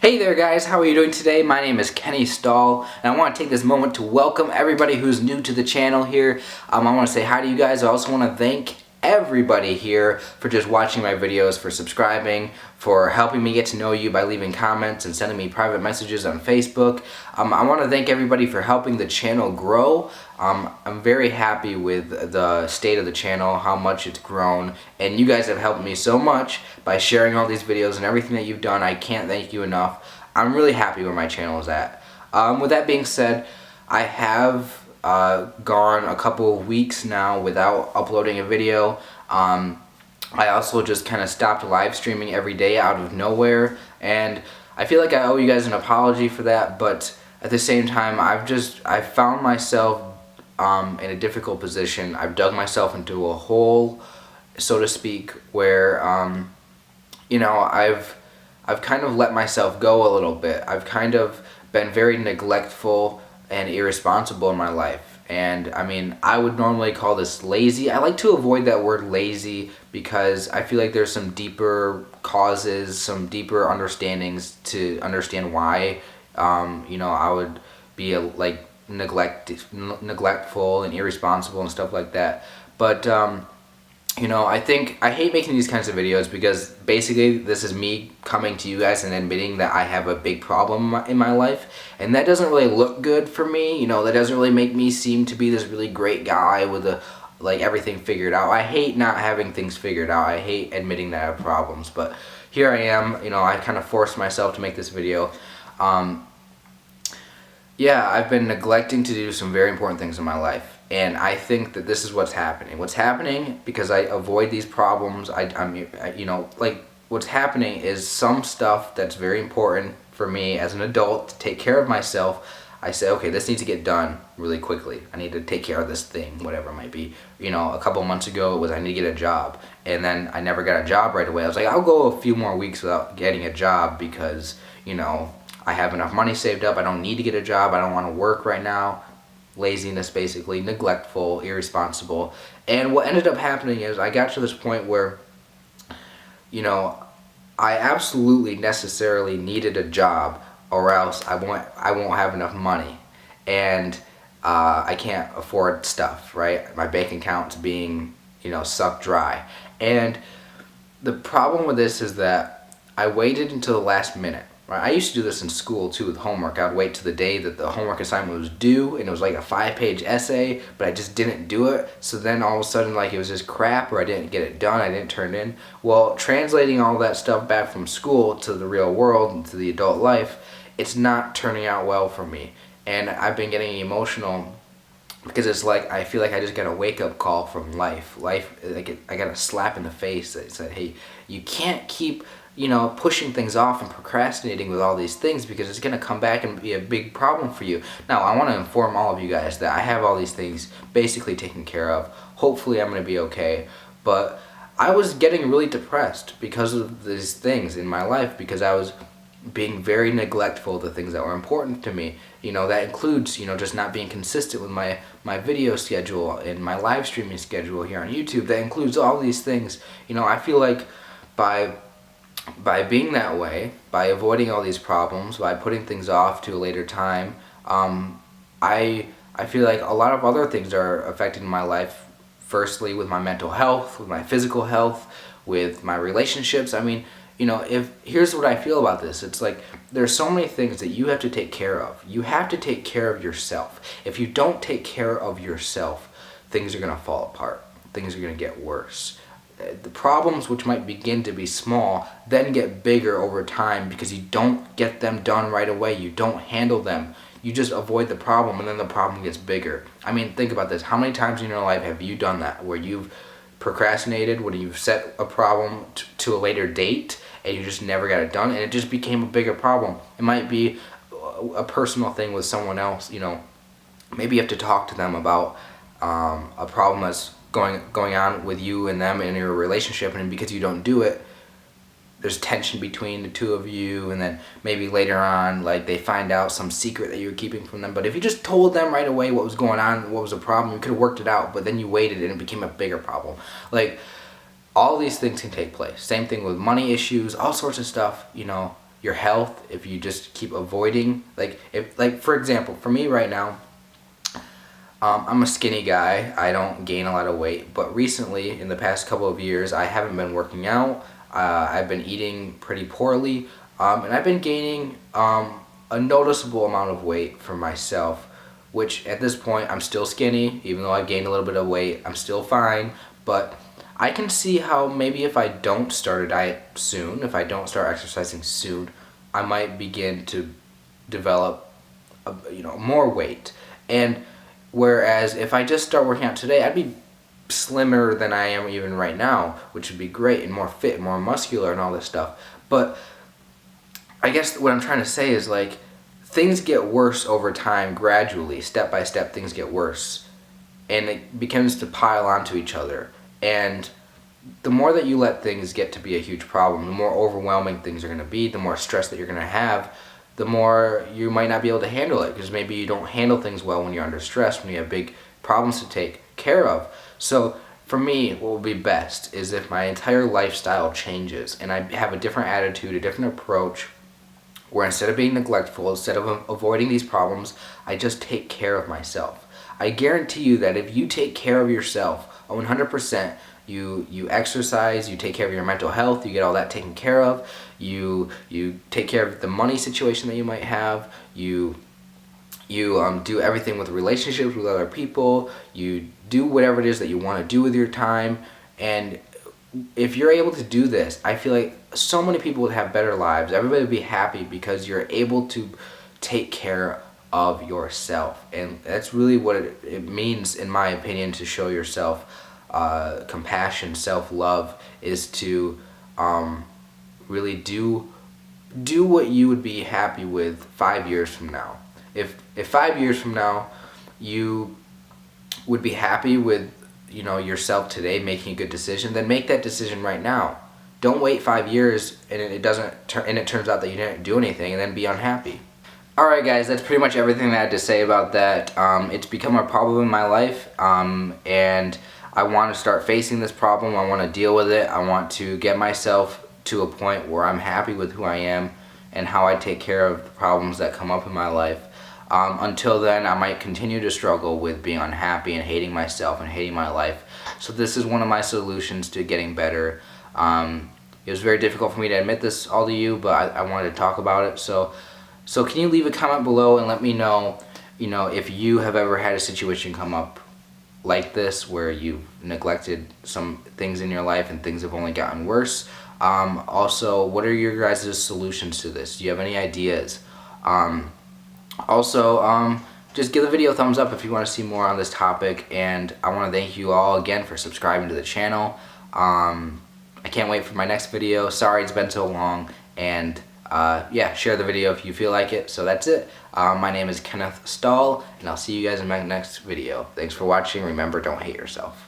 Hey there guys, how are you doing today? My name is Kenny Stahl, and I want to take this moment to welcome everybody who's new to the channel here. I want to say hi to you guys. I also want to thank everybody here for just watching my videos, for subscribing, for helping me get to know you by leaving comments and sending me private messages on Facebook. I want to thank everybody for helping the channel grow. I'm very happy with the state of the channel, how much it's grown, and you guys have helped me so much by sharing all these videos and everything that you've done. I can't thank you enough. I'm really happy where my channel is at. With that being said, I have gone a couple of weeks now without uploading a video. I also just kind of stopped live streaming every day out of nowhere, and I feel like I owe you guys an apology for that, but at the same time I've found myself in a difficult position. I've dug myself into a hole, so to speak, where you know, I've kind of let myself go a little bit. I've kind of been very neglectful and irresponsible in my life. And I mean, I would normally call this lazy. I like to avoid that word lazy because I feel like there's some deeper causes, some deeper understandings to understand why, you know, I would be neglectful and irresponsible and stuff like that. But you know, I hate making these kinds of videos because basically this is me coming to you guys and admitting that I have a big problem in my life, and that doesn't really look good for me. You know, that doesn't really make me seem to be this really great guy with everything figured out. I hate not having things figured out. I hate admitting that I have problems, but here I am. You know, I kind of forced myself to make this video. Yeah, I've been neglecting to do some very important things in my life. And I think that this is what's happening. What's happening, because I avoid these problems, you know, like, what's happening is some stuff that's very important for me as an adult to take care of myself. I say, okay, this needs to get done really quickly. I need to take care of this thing, whatever it might be. You know, a couple months ago it was I need to get a job. And then I never got a job right away. I was like, I'll go a few more weeks without getting a job because, you know, I have enough money saved up. I don't need to get a job. I don't want to work right now. Laziness, basically, neglectful, irresponsible. And what ended up happening is I got to this point where, you know, I absolutely necessarily needed a job, or else I won't have enough money, and I can't afford stuff, right? My bank account's being, you know, sucked dry. And the problem with this is that I waited until the last minute. Right? I used to do this in school too with homework. I'd wait till the day that the homework assignment was due, and it was like a 5-page essay, but I just didn't do it. So then all of a sudden, like, it was just crap, or I didn't get it done, I didn't turn it in. Well, translating all that stuff back from school to the real world and to the adult life, it's not turning out well for me. And I've been getting emotional because it's like I feel like I just got a wake-up call from life. Like, I got a slap in the face that said, hey, you can't keep, you know, pushing things off and procrastinating with all these things, because it's going to come back and be a big problem for you. Now, I want to inform all of you guys that I have all these things basically taken care of. Hopefully I'm going to be okay. But I was getting really depressed because of these things in my life, because I was being very neglectful of the things that were important to me. You know, that includes, you know, just not being consistent with my video schedule and my live streaming schedule here on YouTube. That includes all these things. You know, I feel like by being that way, by avoiding all these problems, by putting things off to a later time, I feel like a lot of other things are affecting my life. Firstly, with my mental health, with my physical health, with my relationships. I mean, you know, here's what I feel about this. It's like there's so many things that you have to take care of. You have to take care of yourself. If you don't take care of yourself, things are going to fall apart. Things are going to get worse. The problems, which might begin to be small, then get bigger over time because you don't get them done right away. You don't handle them. You just avoid the problem, and then the problem gets bigger. I mean, think about this. How many times in your life have you done that, where you've procrastinated, when you've set a problem to a later date, and you just never got it done, and it just became a bigger problem? It might be a personal thing with someone else. You know, maybe you have to talk to them about a problem that's going on with you and them in your relationship, and because you don't do it, there's tension between the two of you, and then maybe later on, like, they find out some secret that you were keeping from them. But if you just told them right away what was going on, what was the problem, you could have worked it out, but then you waited and it became a bigger problem. Like, all these things can take place. Same thing with money issues, all sorts of stuff, you know. your health if you just keep avoiding, like for example, for me right now, I'm a skinny guy. I don't gain a lot of weight, but recently, in the past couple of years, I haven't been working out. I've been eating pretty poorly, and I've been gaining a noticeable amount of weight for myself, which at this point I'm still skinny. Even though I've gained a little bit of weight, I'm still fine, but I can see how maybe if I don't start a diet soon, if I don't start exercising soon, I might begin to develop more weight. And whereas if I just start working out today, I'd be slimmer than I am even right now, which would be great, and more fit, more muscular, and all this stuff. But I guess what I'm trying to say is, like, things get worse over time, gradually, step by step, things get worse, and it begins to pile onto each other. And the more that you let things get to be a huge problem, the more overwhelming things are going to be, the more stress that you're going to have, the more you might not be able to handle it, because maybe you don't handle things well when you're under stress, when you have big problems to take care of. So for me, what would be best is if my entire lifestyle changes and I have a different attitude, a different approach, where instead of being neglectful, instead of avoiding these problems, I just take care of myself. I guarantee you that if you take care of yourself 100%, you exercise, you take care of your mental health, you get all that taken care of, you take care of the money situation that you might have, you do everything with relationships with other people, you do whatever it is that you want to do with your time. And if you're able to do this, I feel like so many people would have better lives. Everybody would be happy because you're able to take care of yourself. And that's really what it means, in my opinion, to show yourself compassion, self-love, is to really do what you would be happy with 5 years from now. If 5 years from now you would be happy with yourself today, making a good decision, then make that decision right now. Don't wait 5 years and it turns out that you didn't do anything and then be unhappy. Alright guys, that's pretty much everything that I had to say about that. It's become a problem in my life, and I want to start facing this problem. I want to deal with it. I want to get myself to a point where I'm happy with who I am and how I take care of the problems that come up in my life. Until then, I might continue to struggle with being unhappy and hating myself and hating my life. So this is one of my solutions to getting better. It was very difficult for me to admit this all to you, but I wanted to talk about it. So can you leave a comment below and let me know, if you have ever had a situation come up like this where you've neglected some things in your life and things have only gotten worse. Also, what are your guys' solutions to this? Do you have any ideas? Just give the video a thumbs up if you want to see more on this topic, and I want to thank you all again for subscribing to the channel. I can't wait for my next video. Sorry it's been so long, and yeah, share the video if you feel like it. So that's it. My name is Kenneth Stahl, and I'll see you guys in my next video. Thanks for watching. Remember, don't hate yourself.